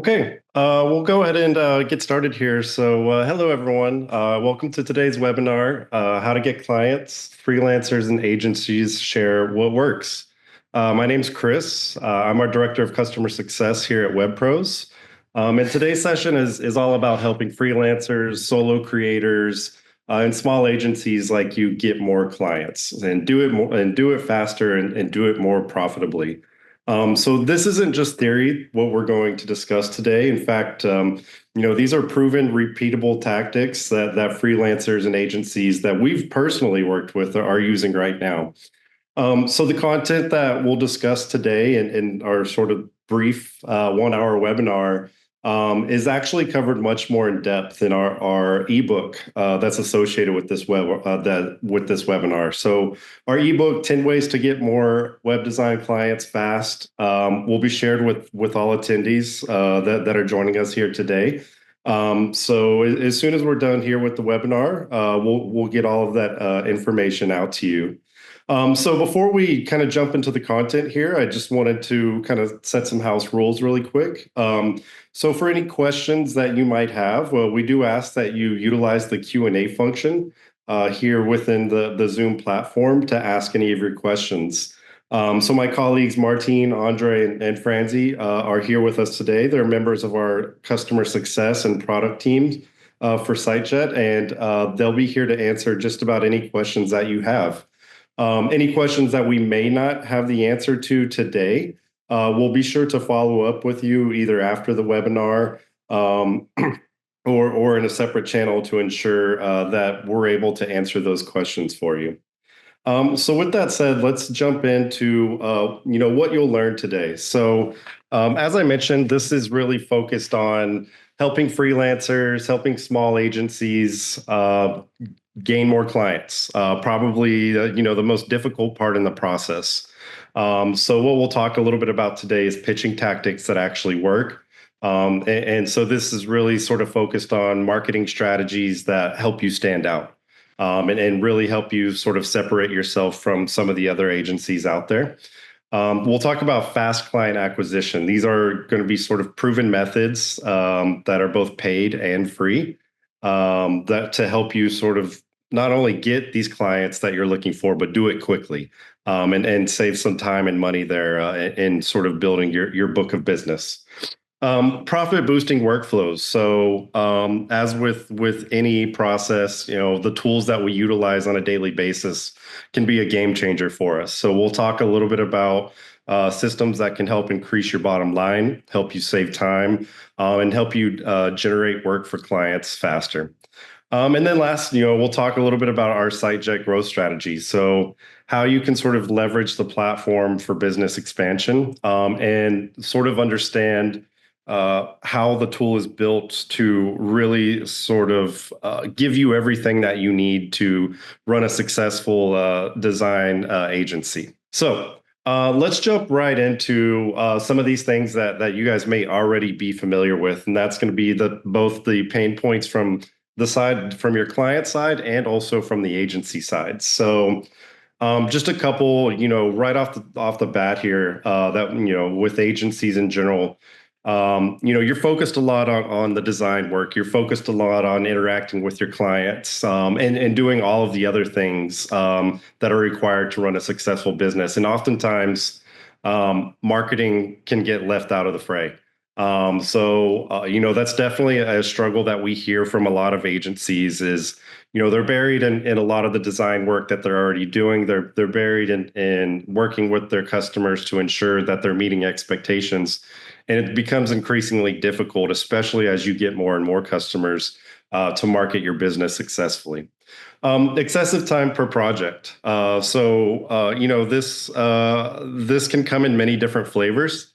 We'll go ahead and get started here. Hello everyone. Welcome to today's webinar, How to Get Clients, Freelancers, and Agencies Share What Works. My name's Chris. I'm our Director of Customer Success here at WebPros. And today's session is all about helping freelancers, solo creators, and small agencies like you get more clients and do it more and do it faster and do it more profitably. So this isn't just theory, what we're going to discuss today. In fact, these are proven, repeatable tactics that freelancers and agencies that we've personally worked with are using right now. So the content that we'll discuss today in our sort of brief 1 hour webinar is actually covered much more in depth in our ebook that's associated with this webinar. So our ebook, 10 Ways to Get More Web Design Clients Fast, will be shared with all attendees that are joining us here today. So as soon as we're done here with the webinar, we'll get all of that information out to you. So before we kind of jump into the content here, I just wanted to kind of set some house rules really quick. So for any questions that you might have, well, we do ask that you utilize the Q&A function here within the Zoom platform to ask any of your questions. So my colleagues, Martine, Andre, and Franzi are here with us today. They're members of our customer success and product teams for Sitejet, and they'll be here to answer just about any questions that you have. Any questions that we may not have the answer to today, we'll be sure to follow up with you either after the webinar or in a separate channel to ensure that we're able to answer those questions for you. So with that said, let's jump into what you'll learn today. So as I mentioned, this is really focused on helping freelancers, helping small agencies gain more clients, probably the most difficult part in the process. So what we'll talk a little bit about today is pitching tactics that actually work. And so this is really sort of focused on marketing strategies that help you stand out and really help you sort of separate yourself from some of the other agencies out there. We'll talk about fast client acquisition. These are going to be sort of proven methods that are both paid and free that to help you sort of not only get these clients that you're looking for, but do it quickly and save some time and money there in sort of building your book of business. Profit boosting workflows. So as with any process, the tools that we utilize on a daily basis can be a game changer for us. So we'll talk a little bit about systems that can help increase your bottom line, help you save time, and help you generate work for clients faster. And then last, we'll talk a little bit about our Sitejet growth strategy. So how you can sort of leverage the platform for business expansion and sort of understand how the tool is built to really sort of give you everything that you need to run a successful design agency. So let's jump right into some of these things that you guys may already be familiar with, and that's going to be both the pain points from your client side and also from the agency side. So just a couple, right off the bat here, that with agencies in general, you're focused a lot on the design work. You're focused a lot on interacting with your clients and doing all of the other things that are required to run a successful business. And oftentimes, marketing can get left out of the fray. That's definitely a struggle that we hear from a lot of agencies is, they're buried in a lot of the design work that they're already doing. They're buried in working with their customers to ensure that they're meeting expectations. And it becomes increasingly difficult, especially as you get more and more customers to market your business successfully. Excessive time per project. This can come in many different flavors.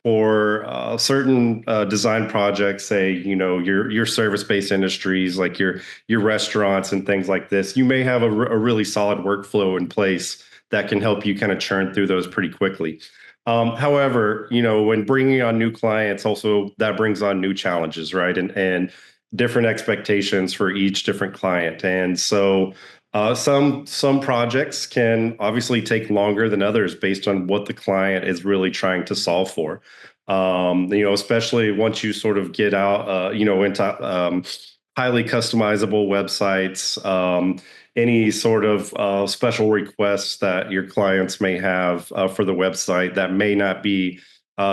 For certain design projects, say, your service-based industries, like your restaurants and things like this, you may have a really solid workflow in place that can help you kind of churn through those pretty quickly. However, when bringing on new clients, also that brings on new challenges, right? And different expectations for each different client. And so Some projects can obviously take longer than others based on what the client is really trying to solve for. Especially once you sort of get out, into highly customizable websites, any sort of special requests that your clients may have for the website that may not be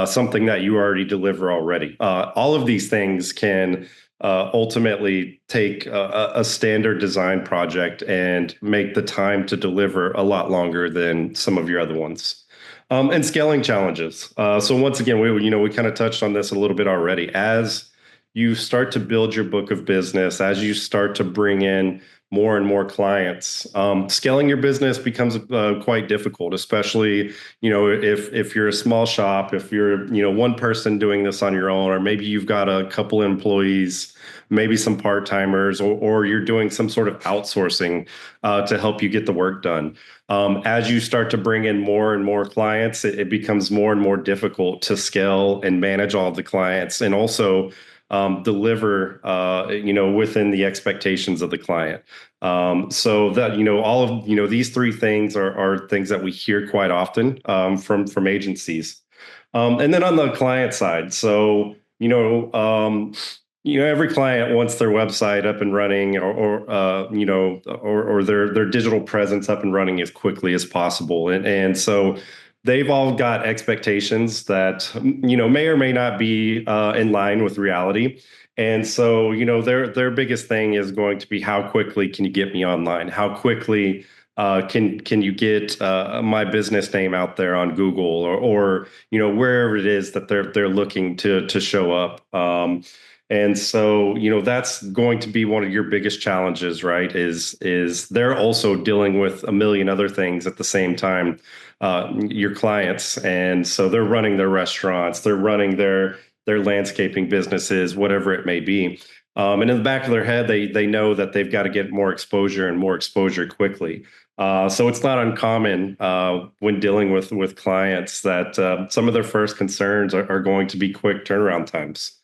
something that you already deliver already. All of these things can ultimately take a standard design project and make the time to deliver a lot longer than some of your other ones. And scaling challenges. So once again, we kind of touched on this a little bit already. As you start to build your book of business, as you start to bring in more and more clients, scaling your business becomes quite difficult, especially if you're a small shop, if you're one person doing this on your own, or maybe you've got a couple employees, maybe some part-timers, or you're doing some sort of outsourcing to help you get the work done. As you start to bring in more and more clients, it becomes more and more difficult to scale and manage all of the clients, and also deliver, within the expectations of the client. So that, all of, these three things are things that we hear quite often from agencies. And then on the client side, so, every client wants their website up and running, or their digital presence up and running as quickly as possible. And so they've all got expectations that, may or may not be in line with reality. And so, their biggest thing is going to be, how quickly can you get me online? How quickly can you get my business name out there on Google, or wherever it is that they're looking to show up. And so, that's going to be one of your biggest challenges, right? Is they're also dealing with a million other things at the same time, your clients. And so they're running their restaurants, they're running their landscaping businesses, whatever it may be. And in the back of their head, they know that they've got to get more exposure and more exposure quickly. So it's not uncommon when dealing with clients that some of their first concerns are going to be quick turnaround times.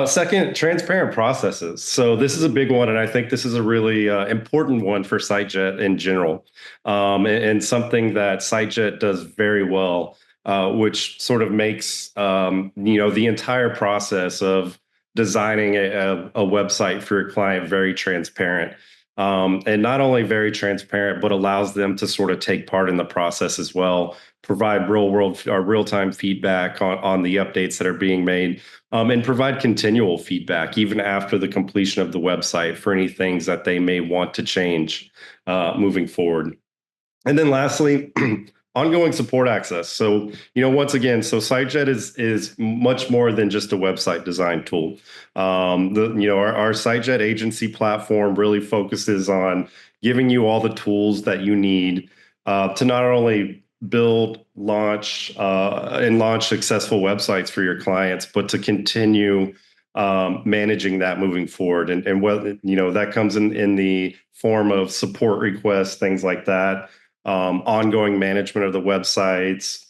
Second, transparent processes. So this is a big one, and I think this is a really important one for Sitejet in general, and something that Sitejet does very well, which sort of makes the entire process of designing a website for your client very transparent. And not only very transparent, but allows them to sort of take part in the process as well, provide real world or real time feedback on the updates that are being made, and provide continual feedback even after the completion of the website for any things that they may want to change moving forward. And then lastly, ongoing support access. So, once again, so Sitejet is much more than just a website design tool. Our Sitejet agency platform really focuses on giving you all the tools that you need to not only build, launch successful websites for your clients, but to continue managing that moving forward. And what, that comes in the form of support requests, things like that, ongoing management of the websites,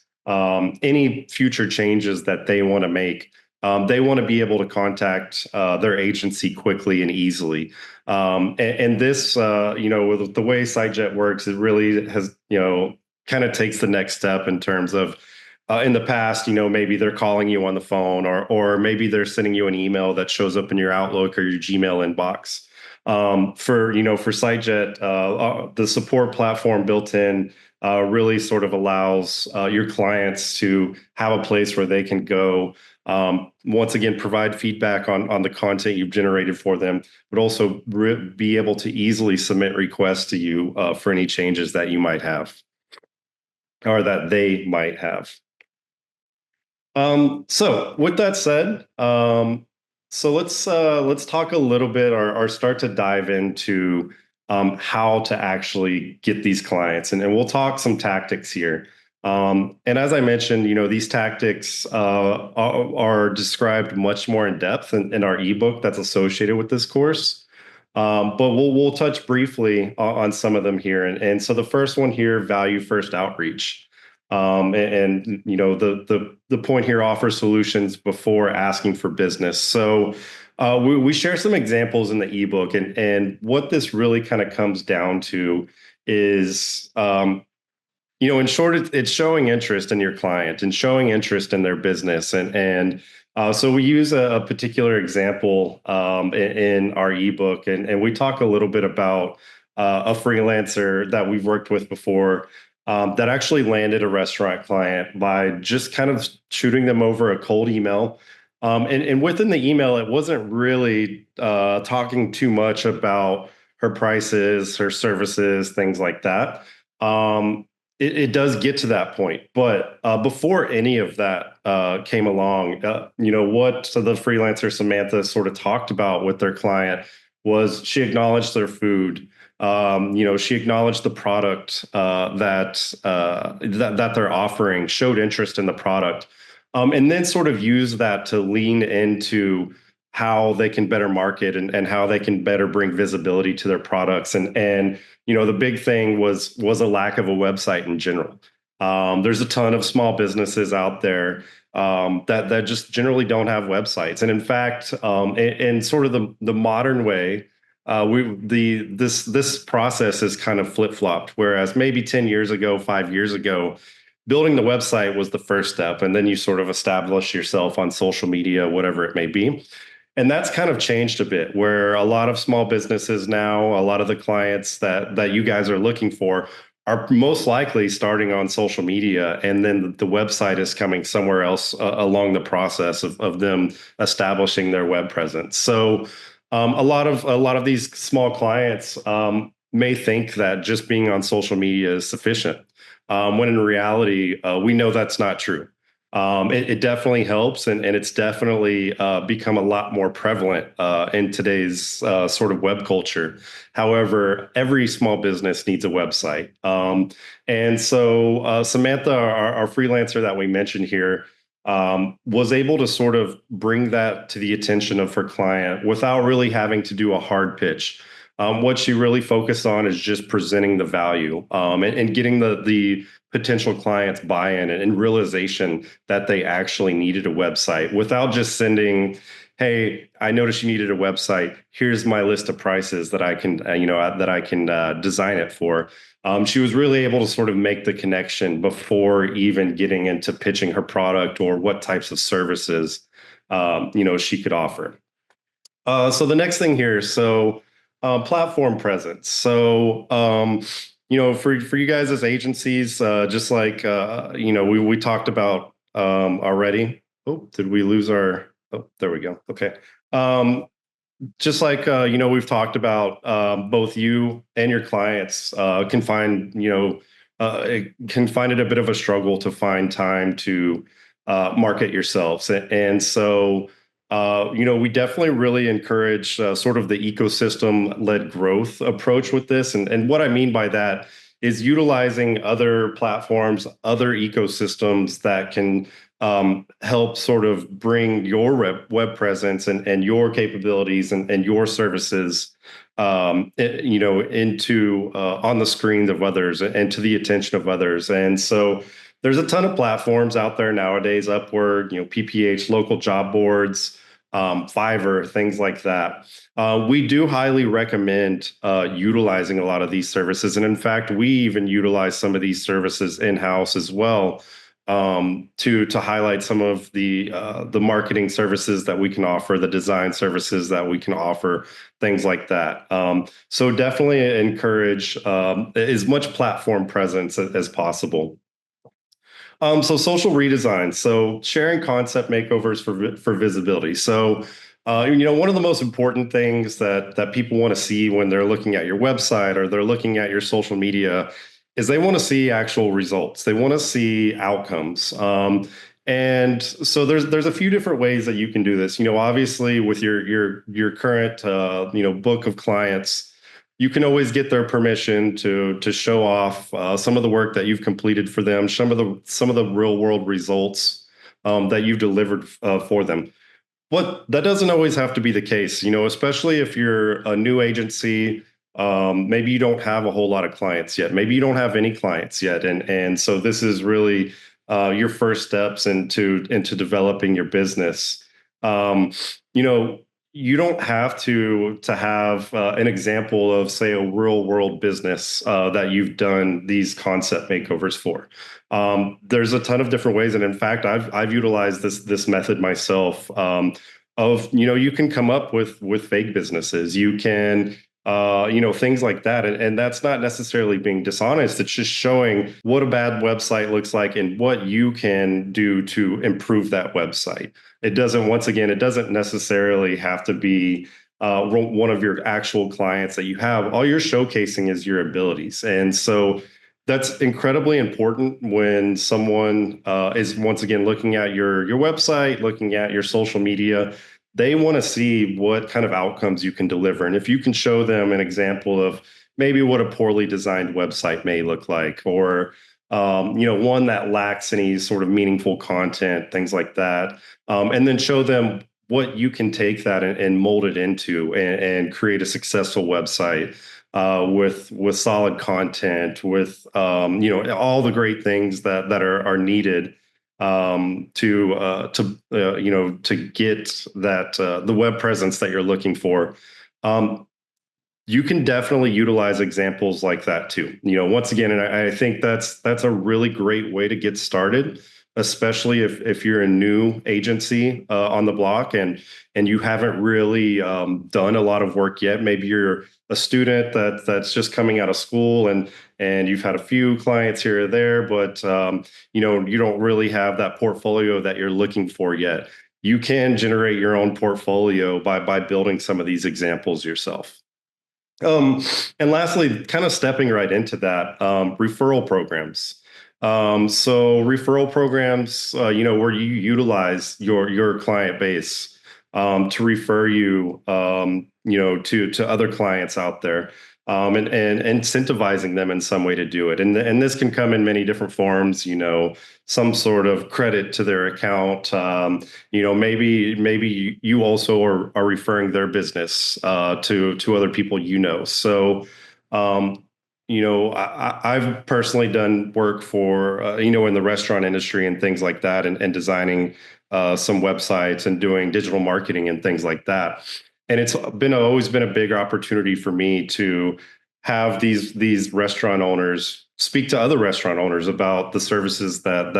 any future changes that they want to make. They want to be able to contact their agency quickly and easily. And this, with the way Sitejet works, it really has, kind of takes the next step in terms of, in the past, maybe they're calling you on the phone, or maybe they're sending you an email that shows up in your Outlook or your Gmail inbox. For Sitejet, the support platform built in really sort of allows your clients to have a place where they can go. Once again, provide feedback on the content you've generated for them, but also be able to easily submit requests to you for any changes that you might have, or that they might have. So with that said, so let's talk a little bit, or start to dive into how to actually get these clients, and we'll talk some tactics here. And as I mentioned, these tactics are described much more in depth in our ebook that's associated with this course. But we'll touch briefly on some of them here. And so the first one here, value first outreach. The point here, offer solutions before asking for business. So We share some examples in the ebook, and what this really kind of comes down to is, in short, it's showing interest in your client and showing interest in their business, and so we use a particular example in our ebook, and we talk a little bit about a freelancer that we've worked with before that actually landed a restaurant client by just kind of shooting them over a cold email. And within the email, it wasn't really talking too much about her prices, her services, things like that. Um, it does get to that point, but before any of that came along, what the freelancer Samantha sort of talked about with their client was she acknowledged their food. She acknowledged the product that they're offering, showed interest in the product, and then sort of use that to lean into how they can better market and how they can better bring visibility to their products. And the big thing was a lack of a website in general. There's a ton of small businesses out there that just generally don't have websites. And in fact, in sort of the modern way, this process is kind of flip flopped. Whereas maybe 10 years ago, 5 years ago, building the website was the first step, and then you sort of establish yourself on social media, whatever it may be. And that's kind of changed a bit, where a lot of small businesses now, a lot of the clients that you guys are looking for are most likely starting on social media, and then the website is coming somewhere else along the process of them establishing their web presence. So a lot of these small clients may think that just being on social media is sufficient, when in reality, we know that's not true. It definitely helps, and it's definitely become a lot more prevalent in today's sort of web culture. However, every small business needs a website. And so Samantha, our freelancer that we mentioned here, was able to sort of bring that to the attention of her client without really having to do a hard pitch. What she really focused on is just presenting the value, and getting the potential clients buy-in and realization that they actually needed a website without just sending, "Hey, I noticed you needed a website. Here's my list of prices that I can, design it for." She was really able to sort of make the connection before even getting into pitching her product or what types of services, she could offer. So the next thing here, so platform presence. So for you guys as agencies, just like we talked about already. Oh, did we lose our? Oh, there we go. Okay. Um, just like we've talked about, both you and your clients can find it can find it a bit of a struggle to find time to market yourselves, and so we definitely really encourage sort of the ecosystem led growth approach with this, and what I mean by that is utilizing other platforms, other ecosystems that can help sort of bring your web presence and your capabilities and your services, into on the screen of others and to the attention of others. And so there's a ton of platforms out there nowadays: Upwork, PPH, local job boards, Fiverr, things like that. We do highly recommend utilizing a lot of these services, and in fact, we even utilize some of these services in house as well, to highlight some of the marketing services that we can offer, the design services that we can offer, things like that. So definitely encourage as much platform presence as possible. So social redesign. So sharing concept makeovers for visibility. So one of the most important things that people want to see when they're looking at your website or they're looking at your social media is they want to see actual results. They want to see outcomes. And so there's a few different ways that you can do this. Obviously with your current book of clients, you can always get their permission to show off some of the work that you've completed for them, some of the real world results that you've delivered for them. But that doesn't always have to be the case, especially if you're a new agency. Maybe you don't have a whole lot of clients yet. Maybe you don't have any clients yet, and so this is really your first steps into developing your business. Um, you know, you don't have to have an example of, say, a real world business that you've done these concept makeovers for. There's a ton of different ways, and in fact, I've utilized this method myself. Of you can come up with fake businesses. You can things like that. And that's not necessarily being dishonest. It's just showing what a bad website looks like and what you can do to improve that website. It doesn't, once again, it doesn't necessarily have to be one of your actual clients that you have. All you're showcasing is your abilities. And so that's incredibly important when someone is once again looking at your website, looking at your social media. They want to see what kind of outcomes you can deliver. And if you can show them an example of maybe what a poorly designed website may look like, or one that lacks any sort of meaningful content, things like that, and then show them what you can take that and mold it into and create a successful website with solid content, with all the great things that are needed to get that the web presence that you're looking for. Um, you can definitely utilize examples like that too. Once again, and I think that's a really great way to get started, especially if you're a new agency on the block and you haven't really done a lot of work yet. Maybe you're a student that's just coming out of school and you've had a few clients here or there, but you don't really have that portfolio that you're looking for yet. You can generate your own portfolio by building some of these examples yourself. Um, and lastly, kind of stepping right into that, referral programs. So referral programs, where you utilize your client base to refer you, to other clients out there, and incentivizing them in some way to do it. And this can come in many different forms. Some sort of credit to their account. Maybe you also are referring their business to other people. So. Um, I've personally done work for, in the restaurant industry and things like that, and designing some websites and doing digital marketing and things like that. And it's been always been a big opportunity for me to have these restaurant owners speak to other restaurant owners about the services that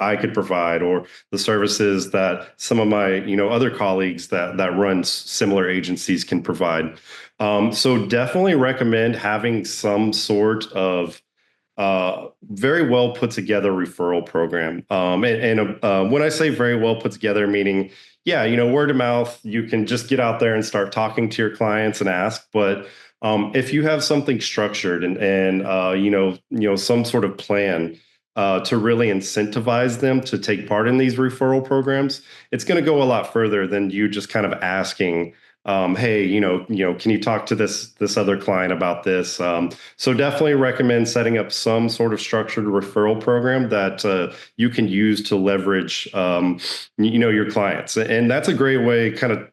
I could provide, or the services that some of my other colleagues that run similar agencies can provide. So definitely recommend having some sort of very well put together referral program. And when I say very well put together, meaning, yeah, word of mouth, you can just get out there and start talking to your clients and ask. But if you have something structured and some sort of plan to really incentivize them to take part in these referral programs, it's going to go a lot further than you just kind of asking, hey, can you talk to this other client about this? So definitely recommend setting up some sort of structured referral program that you can use to leverage, your clients. And that's a great way, kind of,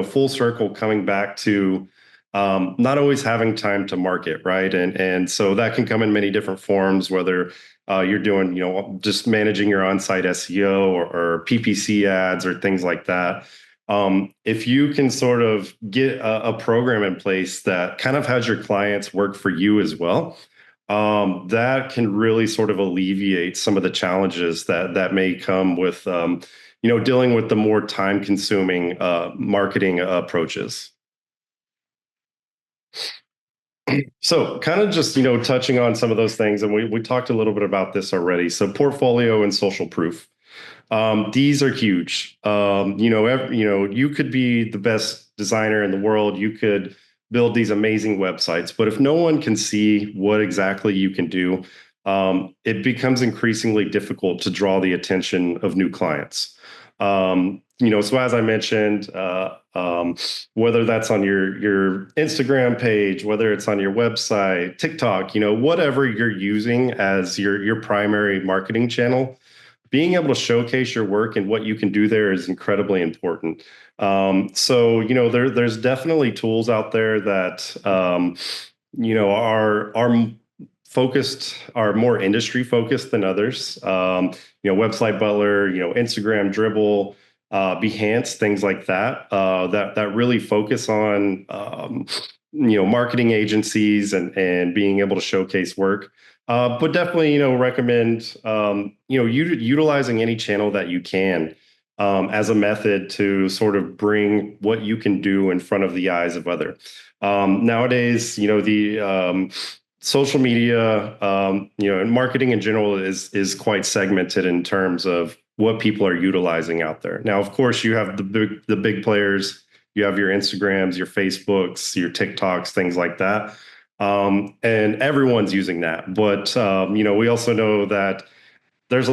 full circle, coming back to not always having time to market, right? And so that can come in many different forms, whether you're doing, just managing your on-site SEO or PPC ads or things like that. If you can sort of get a program in place that kind of has your clients work for you as well, that can really sort of alleviate some of the challenges that may come with, dealing with the more time-consuming marketing approaches. So kind of just, touching on some of those things, and we talked a little bit about this already. So portfolio and social proof. These are huge. You could be the best designer in the world. You could build these amazing websites, but if no one can see what exactly you can do, it becomes increasingly difficult to draw the attention of new clients. So as I mentioned, whether that's on your Instagram page, whether it's on your website, TikTok, whatever you're using as your primary marketing channel, being able to showcase your work and what you can do there is incredibly important. So there's definitely tools out there that are focused, are more industry focused than others. Website Butler, Instagram Dribble. Behance, things like that, that really focus on marketing agencies and being able to showcase work. But definitely, recommend utilizing any channel that you can as a method to sort of bring what you can do in front of the eyes of other. Nowadays, the social media, and marketing in general is quite segmented in terms of what people are utilizing out there. Now, of course, you have the big players. You have your Instagrams, your Facebooks, your TikToks, things like that, and everyone's using that. But we also know that there's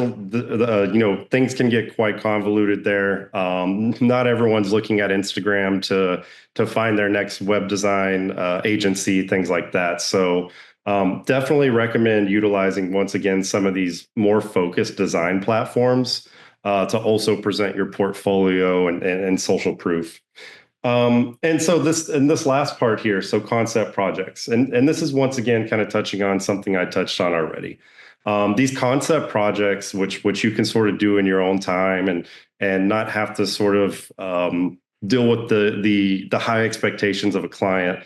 things can get quite convoluted there. Not everyone's looking at Instagram to find their next web design agency, things like that. So definitely recommend utilizing, once again, some of these more focused design platforms to also present your portfolio and social proof. And so this last part here, so concept projects, and this is once again kind of touching on something I touched on already. These concept projects, which you can sort of do in your own time and not have to sort of deal with the high expectations of a client.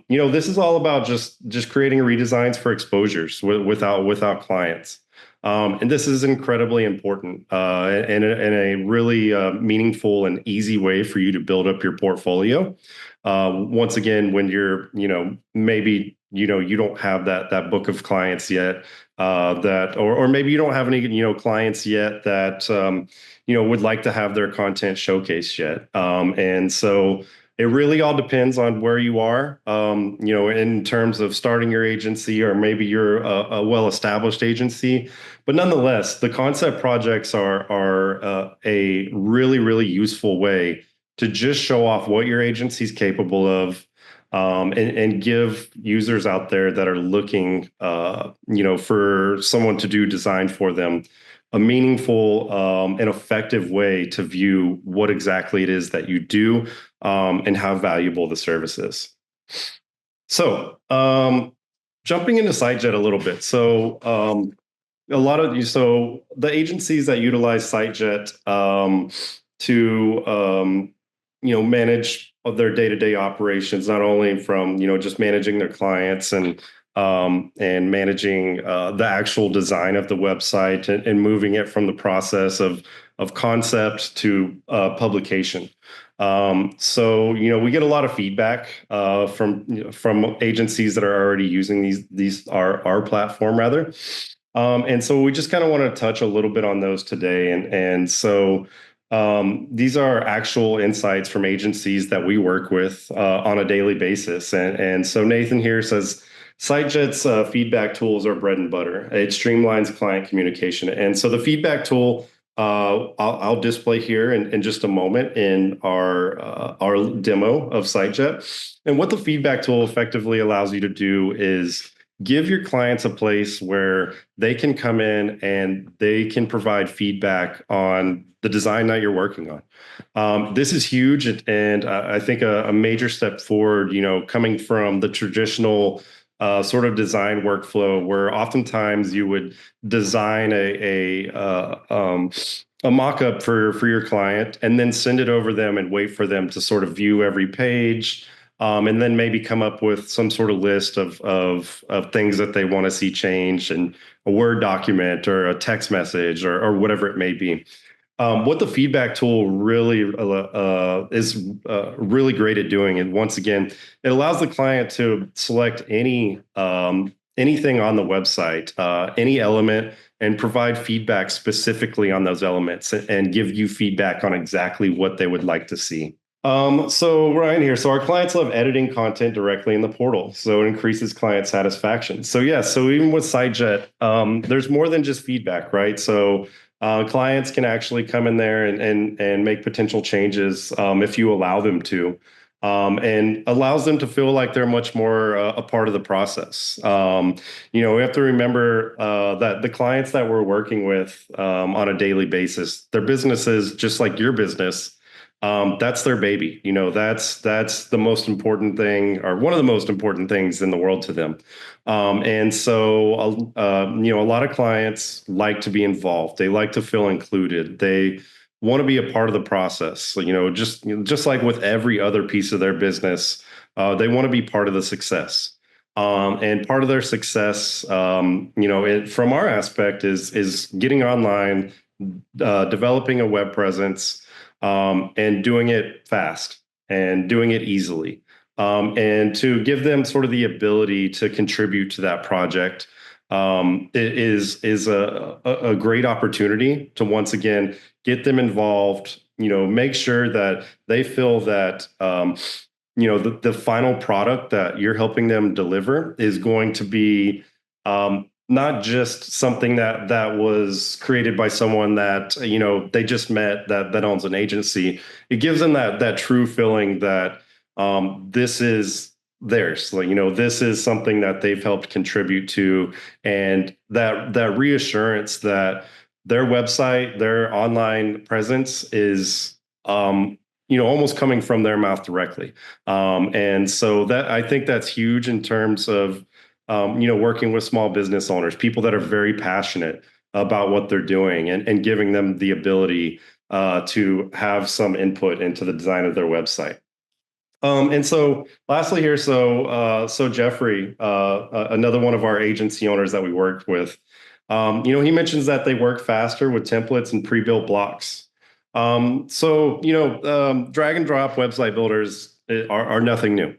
This is all about just creating redesigns for exposures without clients. And this is incredibly important and a really meaningful and easy way for you to build up your portfolio. Once again, when you're, maybe, you don't have that book of clients yet, or maybe you don't have any, clients yet that, would like to have their content showcased yet. And so it really all depends on where you are, in terms of starting your agency, or maybe you're a well-established agency. But nonetheless, the concept projects are a really, really useful way to just show off what your agency is capable of, and give users out there that are looking, for someone to do design for them, a meaningful and effective way to view what exactly it is that you do, and how valuable the service is. So, jumping into Sitejet a little bit. So, the agencies that utilize Sitejet to manage their day-to-day operations, not only from just managing their clients and managing the actual design of the website, and moving it from the process of concept to publication. So we get a lot of feedback from agencies that are already using our platform rather. And so we just kind of want to touch a little bit on those today. And so these are actual insights from agencies that we work with on a daily basis. And so Nathan here says, Sitejet's feedback tools are bread and butter. It streamlines client communication. And so the feedback tool, I'll display here in just a moment in our demo of Sitejet. And what the feedback tool effectively allows you to do is give your clients a place where they can come in and they can provide feedback on the design that you're working on. This is huge, and I think a major step forward, coming from the traditional sort of design workflow, where oftentimes you would design a mock-up for your client and then send it over them and wait for them to sort of view every page, and then maybe come up with some sort of list of things that they want to see changed in a Word document or a text message or whatever it may be. What the feedback tool really is really great at doing, and once again, it allows the client to select anything on the website, any element, and provide feedback specifically on those elements, and give you feedback on exactly what they would like to see. So Ryan here. So our clients love editing content directly in the portal, so it increases client satisfaction. So yeah, so even with Sitejet, there's more than just feedback, right? So clients can actually come in there and make potential changes if you allow them to, and allows them to feel like they're much more a part of the process. We have to remember that the clients that we're working with on a daily basis, their businesses, just like your business, that's their baby. That's the most important thing, or one of the most important things in the world to them. And so, a lot of clients like to be involved. They like to feel included. They want to be a part of the process. So, just like with every other piece of their business, they want to be part of the success. And part of their success, from our aspect, is getting online, developing a web presence, and doing it fast and doing it easily, and to give them sort of the ability to contribute to that project. It is a great opportunity to once again get them involved. Make sure that they feel that the final product that you're helping them deliver is going to be not just something that was created by someone that they just met that owns an agency. It gives them that true feeling that this is theirs. Like, this is something that they've helped contribute to, and that reassurance that their website, their online presence is almost coming from their mouth directly. And so that I think that's huge in terms of working with small business owners, people that are very passionate about what they're doing, and giving them the ability to have some input into the design of their website. And so lastly here, so Jeffrey, another one of our agency owners that we worked with, he mentions that they work faster with templates and pre-built blocks. Drag and drop website builders are nothing new.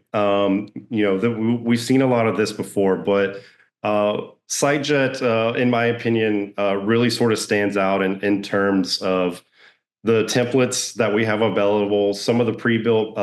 We've seen a lot of this before, but Sitejet, in my opinion, really sort of stands out in terms of the templates that we have available, some of the pre-built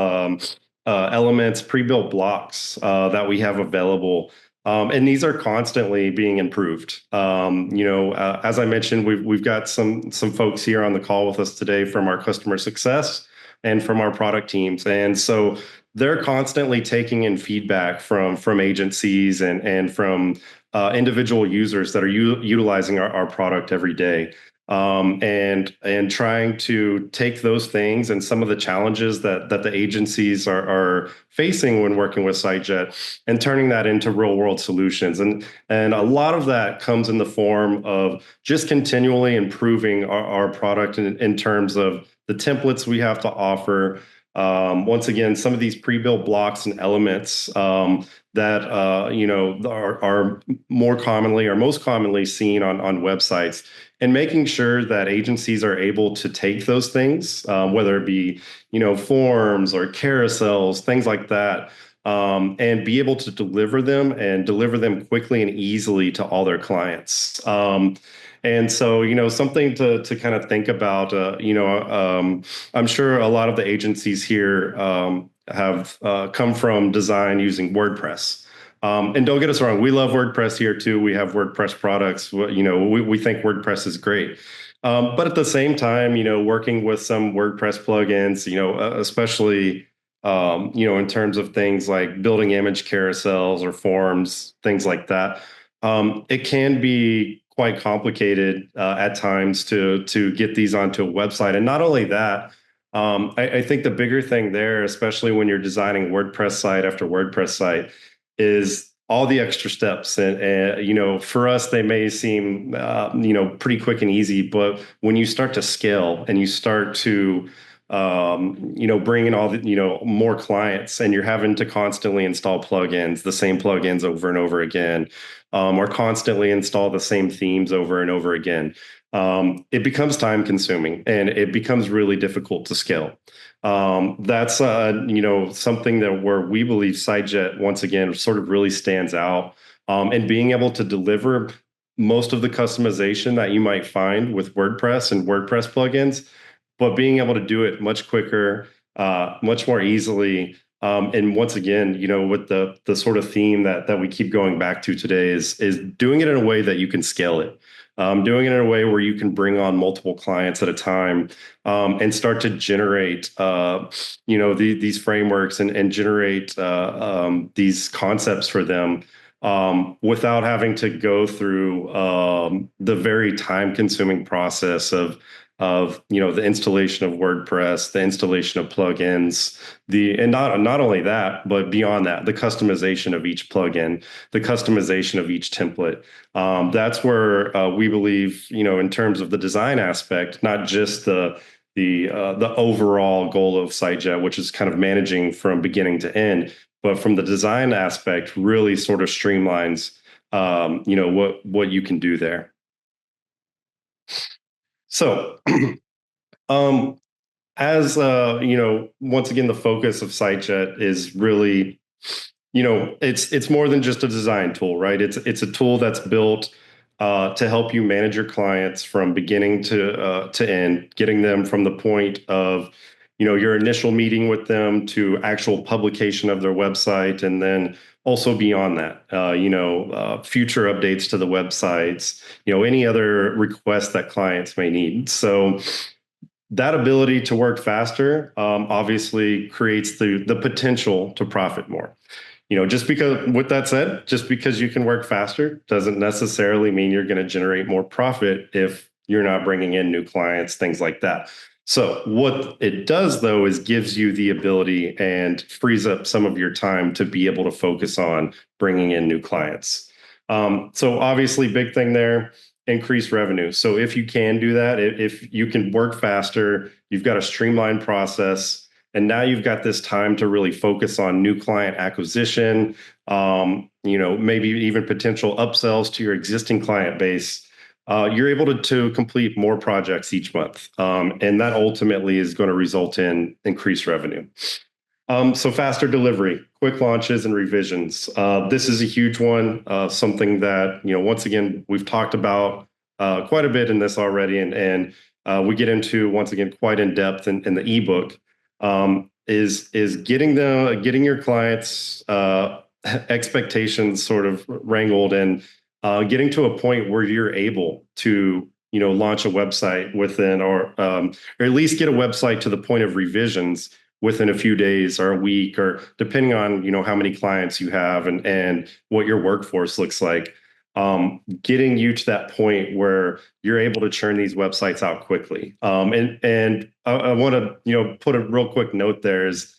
elements, pre-built blocks that we have available. And these are constantly being improved. As I mentioned, we've got some folks here on the call with us today from our customer success and from our product teams, and so they're constantly taking in feedback from agencies and from individual users that are utilizing our product every day. And trying to take those things and some of the challenges that the agencies are facing when working with Sitejet, and turning that into real world solutions. And a lot of that comes in the form of just continually improving our product in terms of the templates we have to offer. Once again, some of these pre-built blocks and elements that are more commonly or most commonly seen on websites, and making sure that agencies are able to take those things, whether it be forms or carousels, things like that, and be able to deliver them, and deliver them quickly and easily to all their clients. And so, something to kind of think about. I'm sure a lot of the agencies here have come from design using WordPress. And don't get us wrong, we love WordPress here too. We have WordPress products. We think WordPress is great. But at the same time, working with some WordPress plugins, especially, in terms of things like building image carousels or forms, things like that, it can be quite complicated at times to get these onto a website. And not only that, I think the bigger thing there, especially when you're designing WordPress site after WordPress site, is all the extra steps. And for us, they may seem pretty quick and easy, but when you start to scale and you start to bring in all the more clients, and you're having to constantly install plugins, the same plugins over and over again, or constantly install the same themes over and over again, it becomes time consuming, and it becomes really difficult to scale. That's something that where we believe Sitejet once again sort of really stands out, and being able to deliver most of the customization that you might find with WordPress and WordPress plugins, but being able to do it much quicker, much more easily. And once again, with the sort of theme that we keep going back to today is doing it in a way that you can scale it. Doing it in a way where you can bring on multiple clients at a time, and start to generate, these frameworks, and generate these concepts for them, without having to go through the very time-consuming process of the installation of WordPress, the installation of plugins, and not only that, but beyond that, the customization of each plugin, the customization of each template. That's where we believe, in terms of the design aspect, not just the the overall goal of Sitejet, which is kind of managing from beginning to end. But from the design aspect, really sort of streamlines, what you can do there. So, um, as once again, the focus of Sitejet is really, it's more than just a design tool, right? It's a tool that's built to help you manage your clients from beginning to end, getting them from the point of your initial meeting with them to actual publication of their website, and then also beyond that, future updates to the websites, any other requests that clients may need. So that ability to work faster obviously creates the potential to profit more. Just because, with that said, just because you can work faster doesn't necessarily mean you're going to generate more profit if you're not bringing in new clients, things like that. So what it does, though, is gives you the ability and frees up some of your time to be able to focus on bringing in new clients. So obviously, big thing there, increase revenue. So if you can do that, if you can work faster, you've got a streamlined process, and now you've got this time to really focus on new client acquisition, maybe even potential upsells to your existing client base. You're able to complete more projects each month. And that ultimately is going to result in increased revenue. So faster delivery, quick launches and revisions. This is a huge one, something that, once again, we've talked about quite a bit in this already, and we get into, once again, quite in depth in the ebook, is getting your clients' expectations sort of wrangled, and getting to a point where you're able to launch a website within, or at least get a website to the point of revisions within a few days or a week, or depending on how many clients you have and what your workforce looks like. Getting you to that point where you're able to churn these websites out quickly. And I want to put a real quick note there is,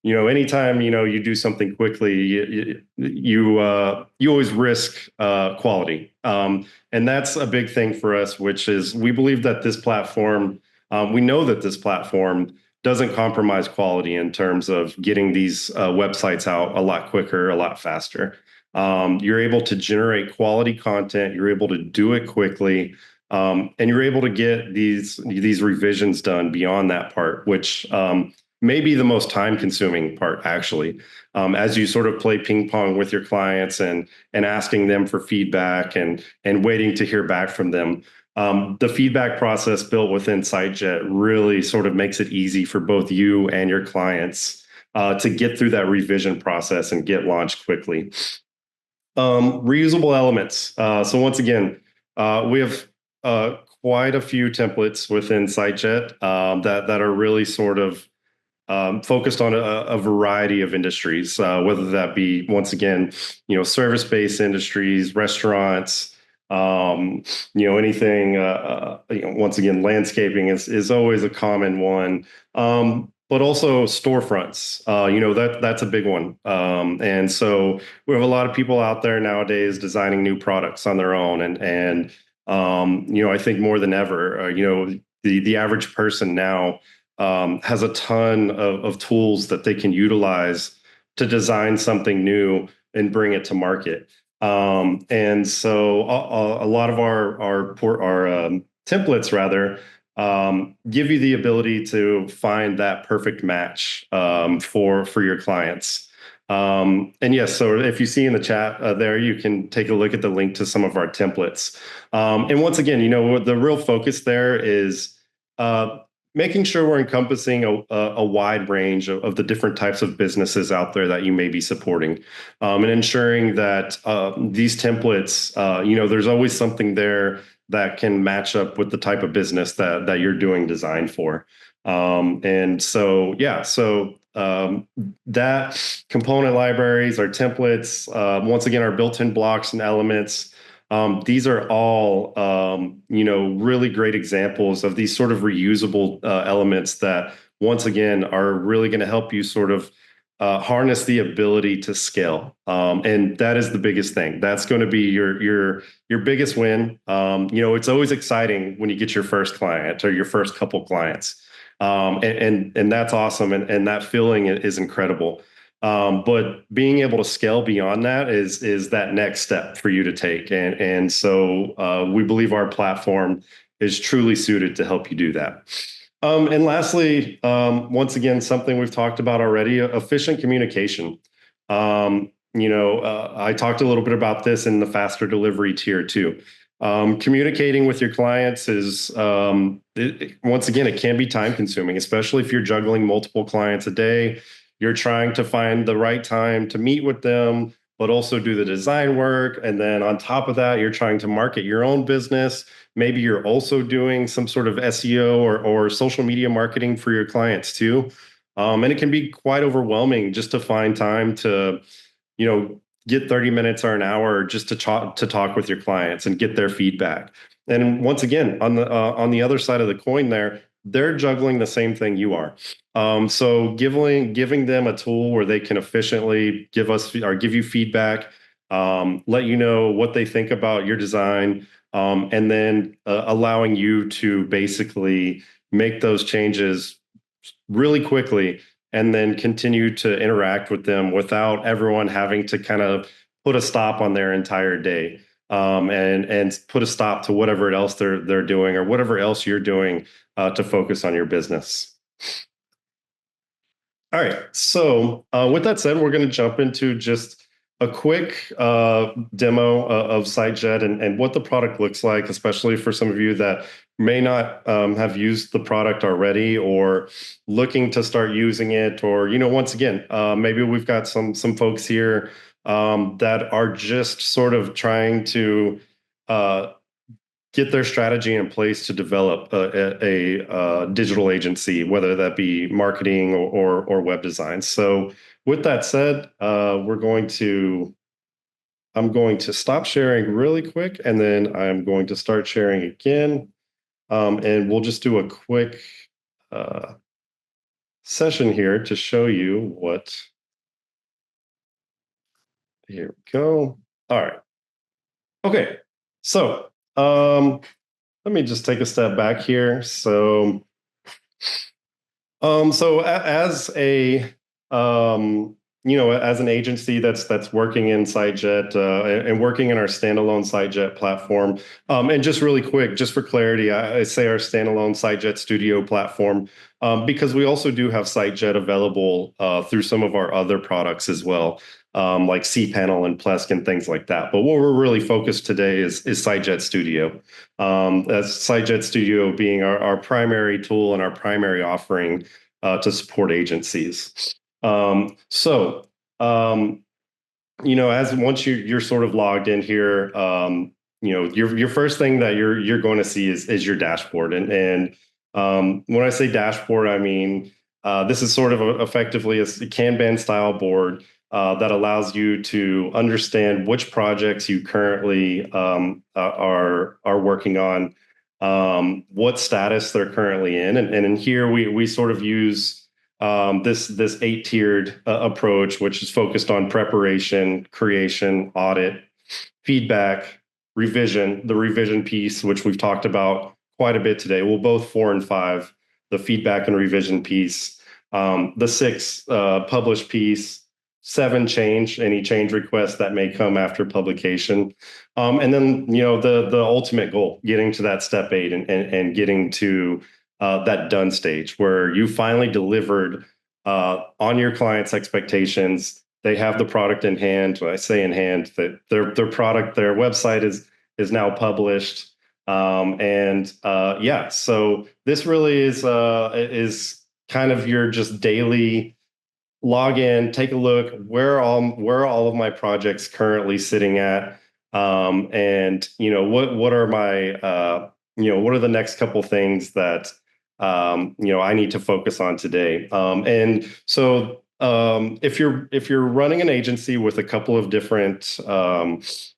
anytime you do something quickly, you always risk quality, and that's a big thing for us, which is we believe that this platform, we know that this platform doesn't compromise quality in terms of getting these websites out a lot quicker, a lot faster. You're able to generate quality content. You're able to do it quickly, and you're able to get these revisions done beyond that part, which may be the most time-consuming part, actually, as you sort of play ping pong with your clients and asking them for feedback and waiting to hear back from them. The feedback process built within Sitejet really sort of makes it easy for both you and your clients to get through that revision process and get launched quickly. Reusable elements. So once again, we have quite a few templates within Sitejet that are really sort of focused on a variety of industries, whether that be, once again, service-based industries, restaurants, anything, once again, landscaping is always a common one. But also storefronts, that's a big one. And so we have a lot of people out there nowadays designing new products on their own. And I think more than ever, the average person now has a ton of tools that they can utilize to design something new and bring it to market. And so a lot of our templates, rather, give you the ability to find that perfect match for your clients. And yes, so if you see in the chat there, you can take a look at the link to some of our templates. And once again, the real focus there is making sure we're encompassing a wide range of the different types of businesses out there that you may be supporting, and ensuring that these templates, there's always something there that can match up with the type of business that you're doing design for. And so, yeah, so that component libraries, our templates, once again, our built-in blocks and elements. These are all, really great examples of these sort of reusable elements that, once again, are really going to help you sort of harness the ability to scale. And that is the biggest thing. That's going to be your biggest win. It's always exciting when you get your first client or your first couple clients. And that's awesome, and that feeling is incredible. But being able to scale beyond that is that next step for you to take, and so we believe our platform is truly suited to help you do that. And lastly, once again, something we've talked about already, efficient communication. I talked a little bit about this in the faster delivery tier too. Communicating with your clients is, once again, it can be time consuming, especially if you're juggling multiple clients a day. You're trying to find the right time to meet with them, but also do the design work. And then on top of that, you're trying to market your own business. Maybe you're also doing some sort of SEO or social media marketing for your clients too. And it can be quite overwhelming just to find time to, get 30 minutes or an hour just to talk with your clients and get their feedback. And once again, on the other side of the coin there, they're juggling the same thing you are. So giving them a tool where they can efficiently give you feedback, let you know what they think about your design, and then allowing you to basically make those changes really quickly and then continue to interact with them without everyone having to kind of put a stop on their entire day, and put a stop to whatever else they're doing or whatever else you're doing to focus on your business. All right. So, with that said, we're going to jump into just a quick demo of Sitejet and what the product looks like, especially for some of you that may not have used the product already or looking to start using it. Or, once again, maybe we've got some folks here that are just sort of trying to uh, get their strategy in place to develop a digital agency, whether that be marketing or web design. So with that said, I'm going to stop sharing really quick, and then I'm going to start sharing again. And we'll just do a quick uh, session here to show you what. Here we go. All right. Okay. So let me just take a step back here. As a as an agency that's working in Sitejet, and working in our standalone Sitejet platform, and just really quick, just for clarity, I say our standalone Sitejet Studio platform, because we also do have Sitejet available through some of our other products as well, like cPanel and Plesk and things like that. But what we're really focused today is Sitejet Studio. As Sitejet Studio being our primary tool and our primary offering to support agencies. So, as once you're sort of logged in here, your first thing that you're going to see is your dashboard. And when I say dashboard, I mean this is sort of effectively a Kanban style board that allows you to understand which projects you currently are working on, what status they're currently in, and in here we sort of use this 8-tiered approach, which is focused on preparation, creation, audit, feedback, revision. The revision piece, which we've talked about quite a bit today, well, both 4 and 5, the feedback and revision piece, the 6 publish piece, 7 change, any change requests that may come after publication, and then the ultimate goal, getting to that step 8 and getting to that done stage where you finally delivered on your client's expectations. They have the product in hand. When I say in hand, that their product, their website is now published. And yeah, so this really is kind of your just daily log in, take a look, where are all of my projects currently sitting at, and what are my what are the next couple things that I need to focus on today. And so if you're running an agency with a couple of different,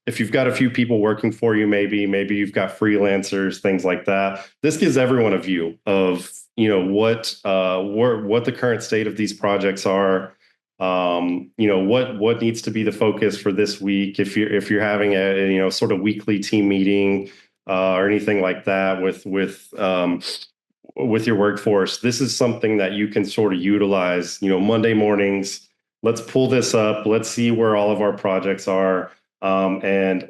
if you've got a few people working for you, maybe you've got freelancers, things like that, this gives everyone a view of what the current state of these projects are. What needs to be the focus for this week, if you're having a sort of weekly team meeting or anything like that with with your workforce, this is something that you can sort of utilize, Monday mornings. Let's pull this up. Let's see where all of our projects are. And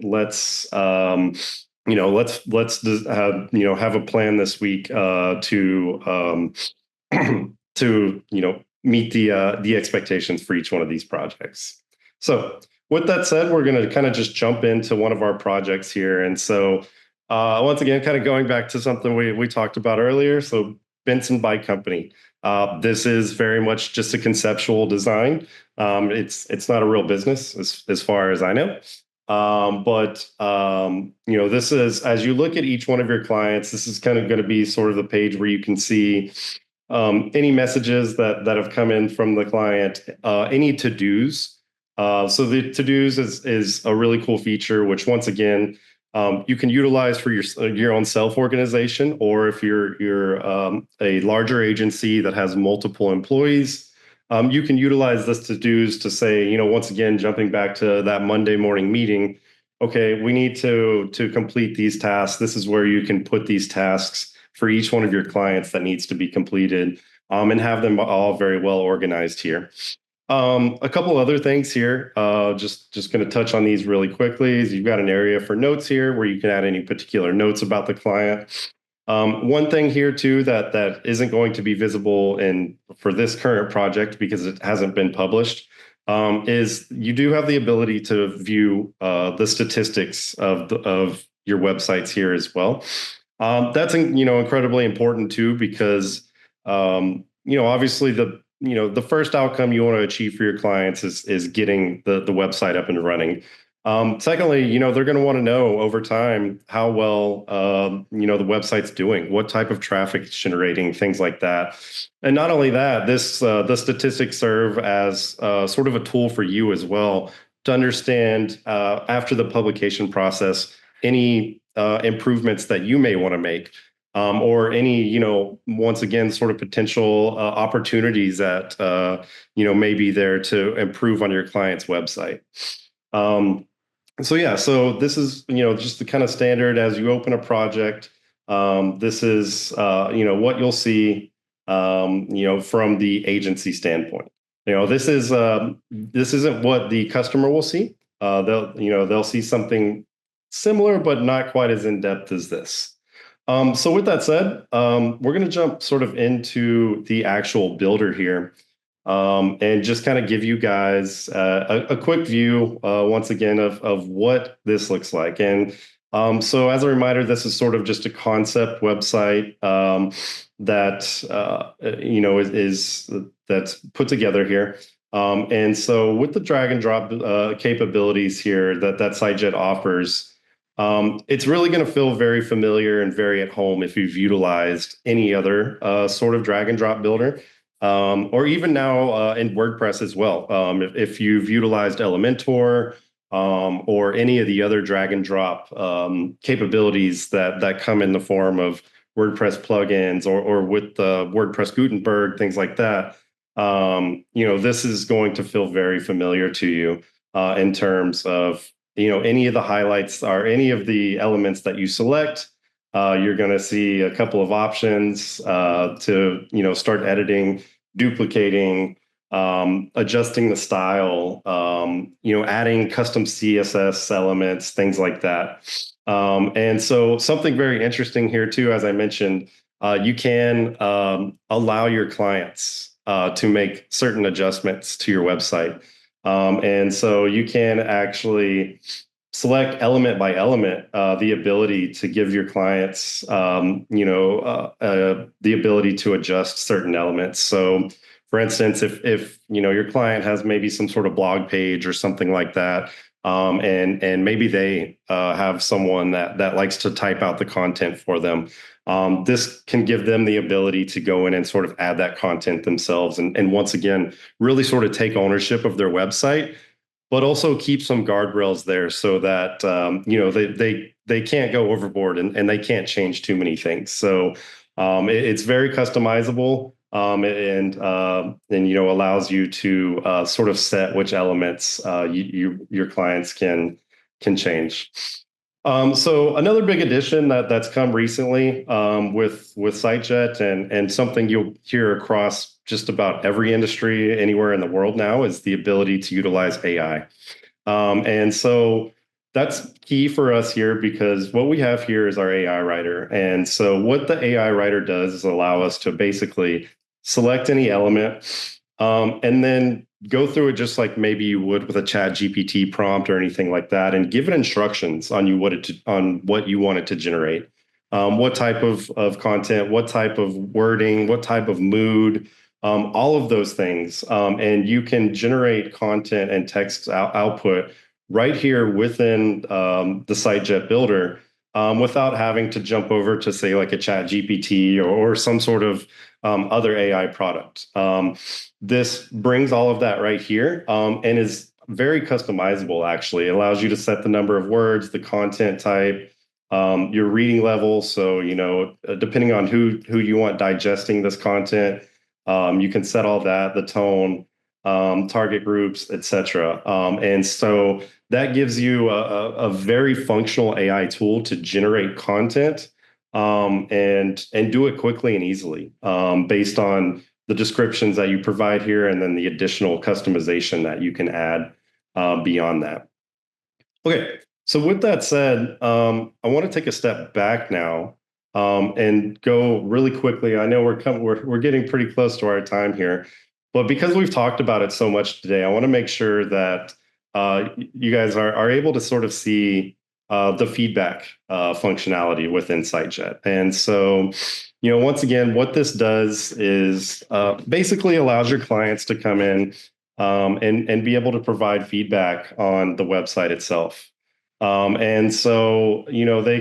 have a plan this week to meet the expectations for each one of these projects. So with that said, we're going to kind of just jump into one of our projects here. And so once again, kind of going back to something we talked about earlier. So Benson Bike Company. This is very much just a conceptual design. It's not a real business as far as I know. But this is, as you look at each one of your clients, this is kind of going to be sort of the page where you can see any messages that have come in from the client, any to-dos. So the to-dos is a really cool feature, which once again, you can utilize for your own self-organization, or if you're a larger agency that has multiple employees, you can utilize this to-dos to say, once again, jumping back to that Monday morning meeting, okay, we need to complete these tasks. This is where you can put these tasks for each one of your clients that needs to be completed, and have them all very well organized here. A couple other things here, just going to touch on these really quickly. Is you've got an area for notes here where you can add any particular notes about the client. One thing here too that isn't going to be visible for this current project because it hasn't been published, is you do have the ability to view the statistics of your websites here as well. That's incredibly important too, because obviously the first outcome you want to achieve for your clients is getting the website up and running. Secondly, they're going to want to know over time how well the website's doing, what type of traffic it's generating, things like that. And not only that, the statistics serve as sort of a tool for you as well to understand after the publication process any improvements that you may want to make, or any, once again, sort of potential opportunities that, may be there to improve on your client's website. So this is, just the kind of standard as you open a project. This is, what you'll see, from the agency standpoint. This isn't what the customer will see. They'll see something similar, but not quite as in depth as this. So with that said, we're going to jump sort of into the actual builder here, and just kind of give you guys a quick view, once again, of what this looks like. And so as a reminder, this is sort of just a concept website that that's put together here. And so with the drag and drop capabilities here that Sitejet offers, it's really going to feel very familiar and very at home if you've utilized any other sort of drag and drop builder, or even now in WordPress as well. If you've utilized Elementor, or any of the other drag and drop capabilities that come in the form of WordPress plugins, or with WordPress Gutenberg, things like that, this is going to feel very familiar to you in terms of any of the highlights or any of the elements that you select. You're going to see a couple of options to start editing, duplicating, adjusting the style, adding custom CSS elements, things like that. And so something very interesting here too, as I mentioned, you can allow your clients to make certain adjustments to your website. And so you can actually select element by element the ability to give your clients, the ability to adjust certain elements. So, for instance, if your client has maybe some sort of blog page or something like that, and maybe they have someone that likes to type out the content for them. This can give them the ability to go in and sort of add that content themselves, and once again, really sort of take ownership of their website, but also keep some guardrails there so that they can't go overboard, and they can't change too many things. So it's very customizable, and allows you to sort of set which elements your clients can change. So another big addition that's come recently with Sitejet and something you'll hear across just about every industry anywhere in the world now is the ability to utilize AI. And so that's key for us here because what we have here is our AI writer. And so what the AI writer does is allow us to basically select any element and then go through it just like maybe you would with a chat GPT prompt or anything like that and give it instructions on on what you want it to generate. What type of content, what type of wording, what type of mood, all of those things. And you can generate content and text output right here within the SiteJet builder without having to jump over to say like a chat GPT or some sort of other AI product. This brings all of that right here and is very customizable actually. It allows you to set the number of words, the content type, your reading level. So, depending on who you want digesting this content, you can set all that, the tone, target groups, etc. And so that gives you a very functional AI tool to generate content and do it quickly and easily based on the descriptions that you provide here and then the additional customization that you can add beyond that. Okay, so with that said, I want to take a step back now and go really quickly. I know we're getting pretty close to our time here, but because we've talked about it so much today, I want to make sure that you guys are able to sort of see the feedback functionality within SiteJet. And so, once again, what this does is basically allows your clients to come in and be able to provide feedback on the website itself. And so, they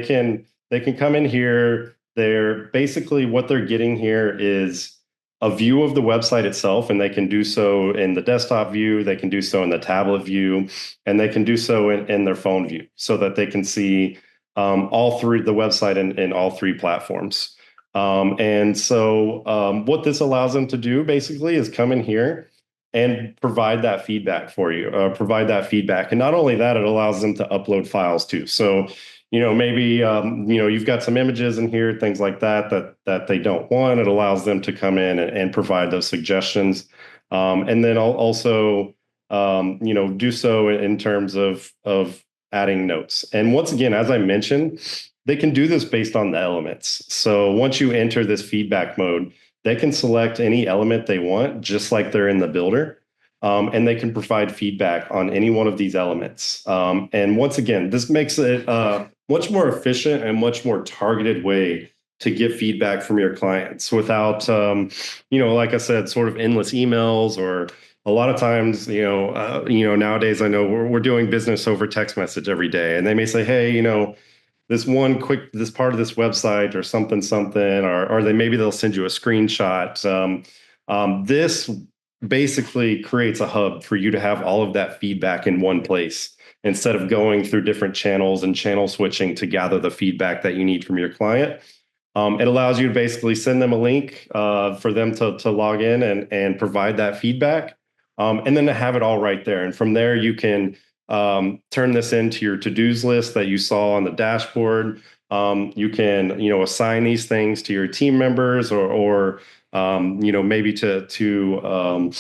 can come in here. They're basically what they're getting here is a view of the website itself, and they can do so in the desktop view, they can do so in the tablet view, and they can do so in their phone view so that they can see all three the website in all three platforms. And so what this allows them to do basically is come in here and provide that feedback for you, provide that feedback. And not only that, it allows them to upload files too. So, maybe, you've got some images in here, things like that they don't want. It allows them to come in and provide those suggestions. And then I'll also, do so in terms of adding notes. And once again, as I mentioned, they can do this based on the elements. So once you enter this feedback mode, they can select any element they want, just like they're in the builder. And they can provide feedback on any one of these elements. And once again, this makes it a much more efficient and much more targeted way to get feedback from your clients without, like I said, sort of endless emails or a lot of times, nowadays I know we're doing business over text message every day, and they may say, hey, this part of this website or something, or they'll send you a screenshot. This basically creates a hub for you to have all of that feedback in one place instead of going through different channels and channel switching to gather the feedback that you need from your client. It allows you to basically send them a link for them to log in and provide that feedback, and then to have it all right there. And from there, you can turn this into your to-dos list that you saw on the dashboard. You can, assign these things to your team members or maybe to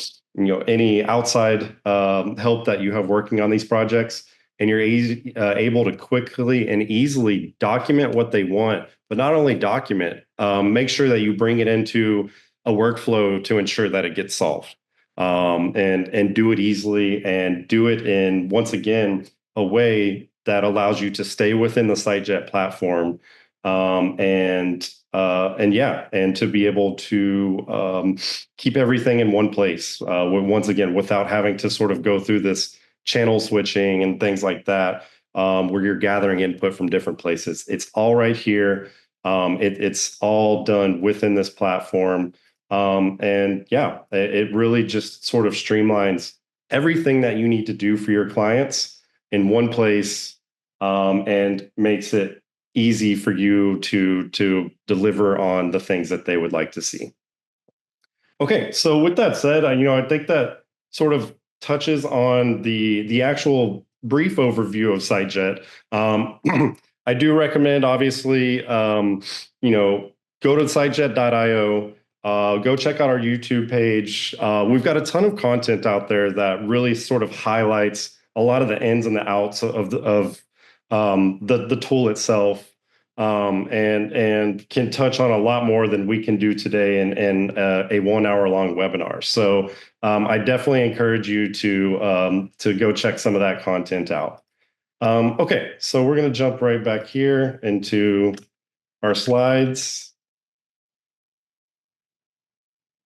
any outside help that you have working on these projects. And you're able to quickly and easily document what they want, but not only document, make sure that you bring it into a workflow to ensure that it gets solved. And do it easily and do it in, once again, a way that allows you to stay within the SiteJet platform, and to be able to keep everything in one place, once again, without having to sort of go through this channel switching and things like that, where you're gathering input from different places. It's all right here. It's all done within this platform. It really just sort of streamlines everything that you need to do for your clients in one place, and makes it easy for you to deliver on the things that they would like to see. Okay, so with that said, I think that sort of touches on the actual brief overview of Sitejet. I do recommend, obviously, you know, go to sitejet.io. Go check out our YouTube page. We've got a ton of content out there that really sort of highlights a lot of the ins and the outs of the tool itself, and can touch on a lot more than we can do today in a 1 hour long webinar. So I definitely encourage you to go check some of that content out. Okay, so we're going to jump right back here into our slides.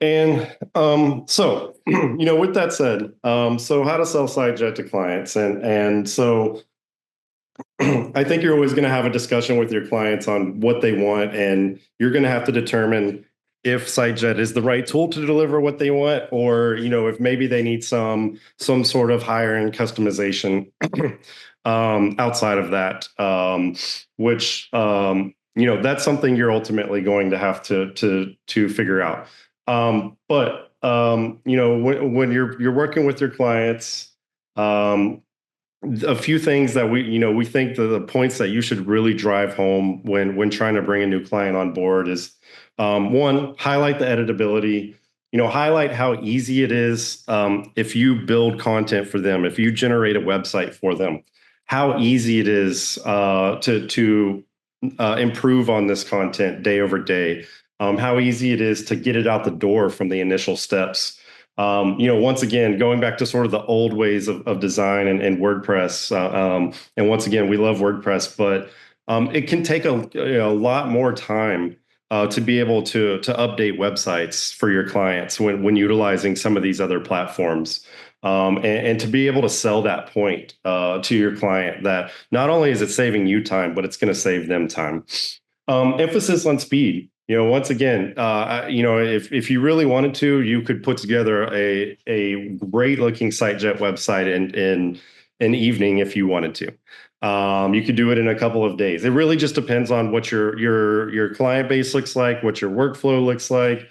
And so, with that said, so how to sell Sitejet to clients, and so I think you're always going to have a discussion with your clients on what they want, and you're going to have to determine if Sitejet is the right tool to deliver what they want, or if maybe they need some sort of higher end customization outside of that, which that's something you're ultimately going to have to figure out. But when you're working with your clients, a few things that we think the points that you should really drive home when trying to bring a new client on board is, one, highlight the editability. Highlight how easy it is, if you build content for them, if you generate a website for them, how easy it is to improve on this content day over day, how easy it is to get it out the door from the initial steps. Once again, going back to sort of the old ways of design and WordPress, and once again, we love WordPress, but it can take a lot more time to be able to update websites for your clients when utilizing some of these other platforms, and to be able to sell that point to your client that not only is it saving you time, but it's going to save them time. Emphasis on speed. Once again, if you really wanted to, you could put together a great looking Sitejet website in an evening if you wanted to. You could do it in a couple of days. It really just depends on what your client base looks like, what your workflow looks like.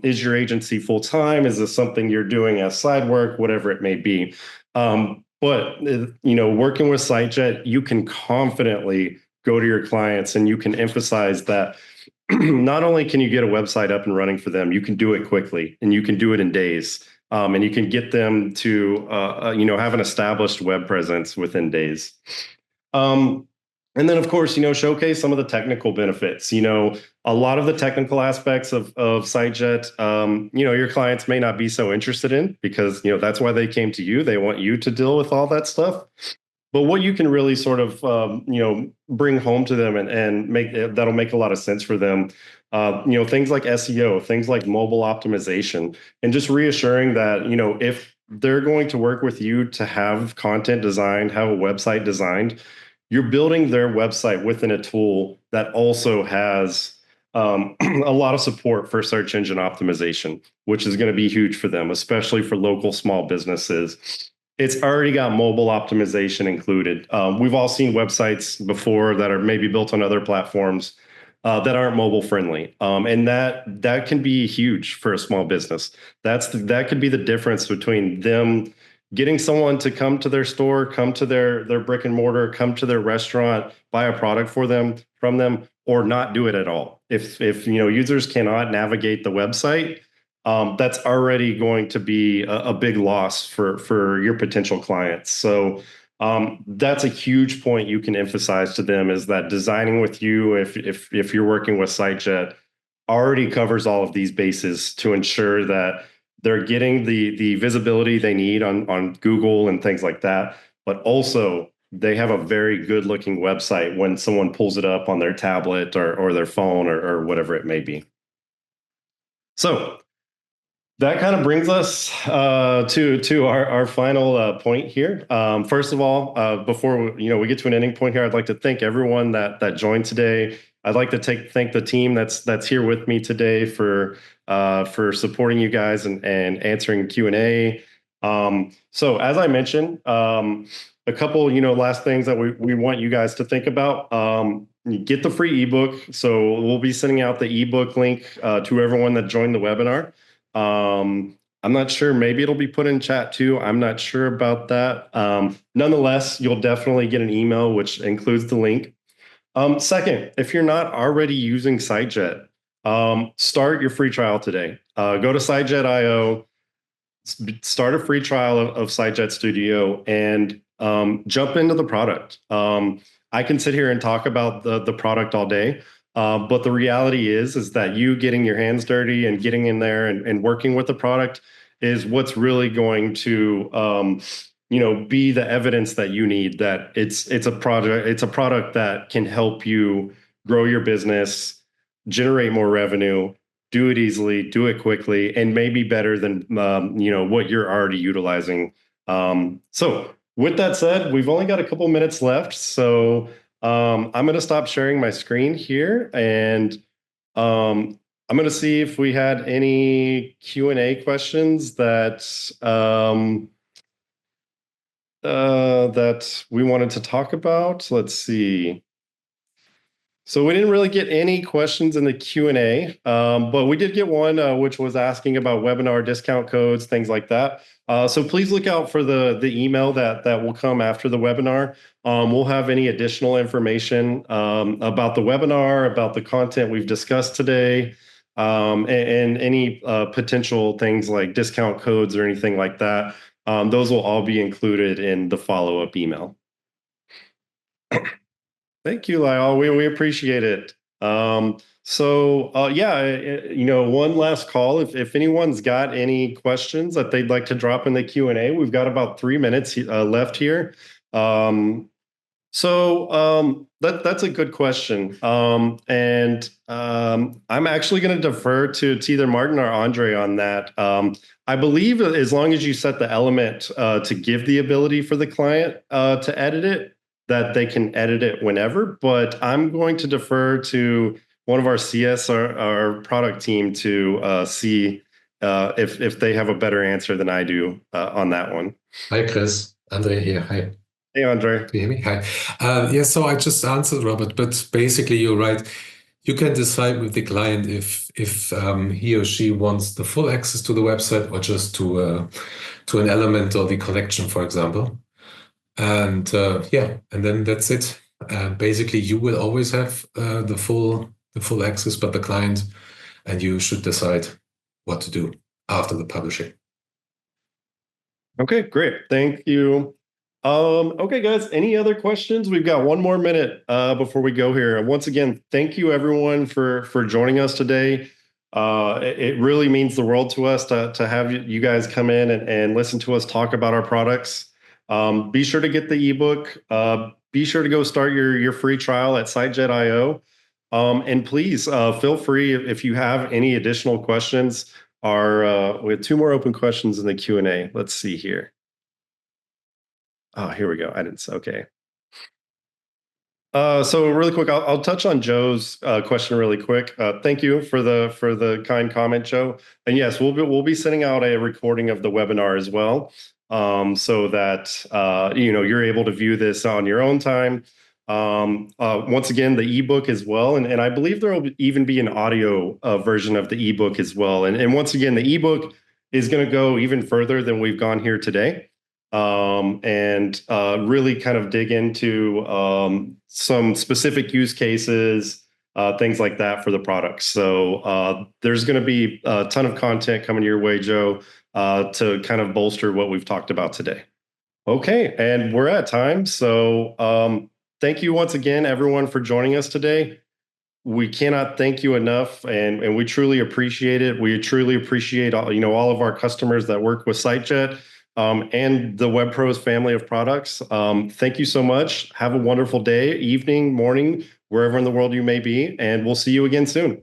Is your agency full time? Is this something you're doing as side work? Whatever it may be. But working with Sitejet, you can confidently go to your clients and you can emphasize that not only can you get a website up and running for them, you can do it quickly and you can do it in days. And you can get them to have an established web presence within days. And then, of course, showcase some of the technical benefits. A lot of the technical aspects of Sitejet, your clients may not be so interested in, because that's why they came to you. They want you to deal with all that stuff. But what you can really sort of bring home to them and make that'll make a lot of sense for them. Things like SEO, things like mobile optimization, and just reassuring that if they're going to work with you to have content designed, have a website designed, you're building their website within a tool that also has a lot of support for search engine optimization, which is going to be huge for them, especially for local small businesses. It's already got mobile optimization included. We've all seen websites before that are maybe built on other platforms that aren't mobile friendly, and that can be huge for a small business. That could be the difference between them getting someone to come to their store, come to their brick and mortar, come to their restaurant, buy a product from them, or not do it at all. If users cannot navigate the website, that's already going to be a big loss for your potential clients. So that's a huge point you can emphasize to them, is that designing with you, if you're working with Sitejet, already covers all of these bases to ensure that they're getting the visibility they need on Google and things like that, but also they have a very good looking website when someone pulls it up on their tablet or their phone or whatever it may be. So that kind of brings us to our final point here. First of all, before we get to an ending point here, I'd like to thank everyone that joined today. I'd like to thank the team that's here with me today for supporting you guys and answering Q&A. So as I mentioned, a couple last things that we want you guys to think about. You get the free ebook. So we'll be sending out the ebook link to everyone that joined the webinar. I'm not sure, maybe it'll be put in chat too. I'm not sure about that. Nonetheless, you'll definitely get an email which includes the link. Second, if you're not already using Sitejet, start your free trial today. Go to Sitejet.io, start a free trial of Sitejet Studio, and jump into the product. I can sit here and talk about the product all day, but the reality is that you getting your hands dirty and getting in there and working with the product is what's really going to be the evidence that you need that it's a product that can help you grow your business, generate more revenue, do it easily, do it quickly, and maybe better than what you're already utilizing. So with that said, we've only got a couple minutes left, so I'm going to stop sharing my screen here, and I'm going to see if we had any Q&A questions that we wanted to talk about. Let's see. So we didn't really get any questions in the Q&A, but we did get one which was asking about webinar discount codes, things like that. So please look out for the email that will come after the webinar. We'll have any additional information about the webinar, about the content we've discussed today, and any potential things like discount codes or anything like that. Those will all be included in the follow-up email. Thank you, Lyle. We appreciate it. One last call. If anyone's got any questions that they'd like to drop in the Q&A, we've got about 3 minutes left here. That's a good question. I'm actually going to defer to either Martin or Andre on that. I believe as long as you set the element to give the ability for the client to edit it, that they can edit it whenever, but I'm going to defer to one of our CS, our product team, to see if they have a better answer than I do on that one. Hi, Chris. Andre here. Hi. Hey, Andre. Do you hear me? Hi. So I just answered, Robert, but basically you're right. You can decide with the client if he or she wants the full access to the website or just to an element or the collection, for example. And then that's it. Basically, you will always have the full access, but the client, and you should decide what to do after the publishing. Okay, great. Thank you. Okay, guys, any other questions? We've got 1 more minute before we go here. And once again, thank you everyone for joining us today. It really means the world to us to have you guys come in and listen to us talk about our products. Be sure to get the ebook. Be sure to go start your free trial at Sitejet.io. And please feel free if you have any additional questions. We have 2 more open questions in the Q&A. Let's see here. Oh, here we go. Okay. So really quick, I'll touch on Joe's question really quick. Thank you for the kind comment, Joe. And yes, we'll be sending out a recording of the webinar as well, so that you're able to view this on your own time. Once again, the ebook as well, and I believe there will even be an audio version of the ebook as well. And once again, the ebook is going to go even further than we've gone here today. And really kind of dig into some specific use cases, things like that for the products. So there's going to be a ton of content coming your way, Joe, to kind of bolster what we've talked about today. Okay, and we're at time. So thank you once again, everyone, for joining us today. We cannot thank you enough, and we truly appreciate it. We truly appreciate all of our customers that work with Sitejet. And the WebPros family of products. Thank you so much. Have a wonderful day, evening, morning, wherever in the world you may be, and we'll see you again soon.